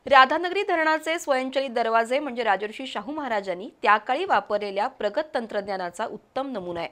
राधानगरी धरणाचे स्वयंचलित दरवाजे म्हणजे राजर्षी शाहू महाराजांनी त्याकाळी वापरलेल्या प्रगत तंत्रज्ञानाचा उत्तम नमुना आहे।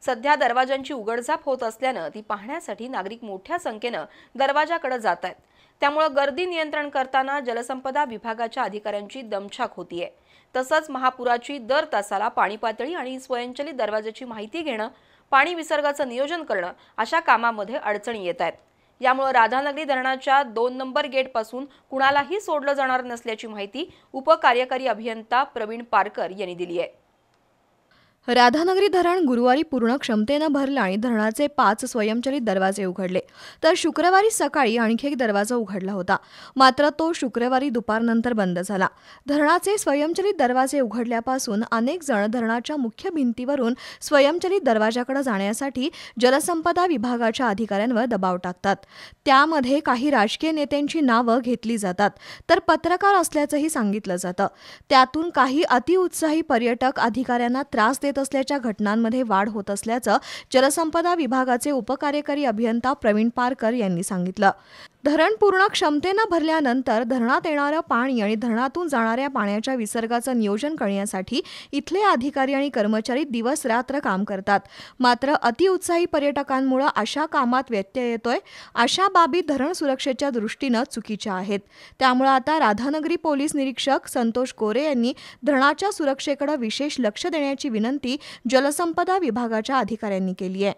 सध्या दरवाजांची उघडझाप होत असल्याने ती पाहण्यासाठी नागरिक मोठ्या संख्येने दरवाजाकडे जात आहेत। त्यामुळे गर्दी नियंत्रण करताना जलसंपदा विभागाच्या अधिकाऱ्यांची दमछाक होतीये। तसंच महापुराची दर तासाला पाणी पातळी आणि स्वयंचलित दरवाजाची माहिती घेणं, पाणी विसर्गाचं नियोजन करणं अशा कामांमध्ये अडचणी येत आहेत। यामुळे राधानगरी धरणाच्या 2 नंबर गेट पासून कुणालाही सोडलं जाणार नसल्याची माहिती उपकार्यकारी अभियंता प्रवीण पारकर यांनी दिली आहे। राधानगरी धरण गुरुवारी पूर्ण क्षमतेनं भरलं आणि धरणाचे 5 स्वयंचलित दरवाजे उघडले, तर शुक्रवारी सकाळी आणखी एक दरवाजा उघडला होता, मात्र तो शुक्रवारी दुपारनंतर बंद झाला। धरणाचे स्वयंचलित दरवाजे उघडल्यापासून अनेक जण धरणाच्या मुख्य भिंतीवरून स्वयंचलित दरवाजाकडे जाण्यासाठी जलसंपदा विभागाच्या अधिकाऱ्यांवर दबाव टाकतात। त्यामध्ये काही राजकीय नेत्यांची नावं घेतली जातात, तर पत्रकार असल्याचंही सांगितलं जातं। त्यातून काही अतिउत्साही पर्यटक अधिकाऱ्यांना त्रास देत असल्याच्या घटनांमध्ये वाढ होत असल्याचं जलसंपदा विभागाचे उपकार्यकारी अभियंता प्रवीण पारकर यांनी सांगितलं। धरण पूर्ण क्षमतेनं भरल्यानंतर धरणात येणारं पाणी आणि धरणातून जाणाऱ्या पाण्याच्या विसर्गाचं नियोजन करण्यासाठी इथले अधिकारी आणि कर्मचारी दिवस रात्र काम करतात। मात्र अतिउत्साही पर्यटकांमुळे अशा कामात व्यत्यय येतोय। अशा बाबी धरण सुरक्षेच्या दृष्टीनं चुकीच्या आहेत। त्यामुळे आता राधानगरी पोलीस निरीक्षक संतोष कोरे यांनी धरणाच्या सुरक्षेकडे विशेष लक्ष देण्याची विनंती जलसंपदा विभागाच्या अधिकाऱ्यांनी केली आहे।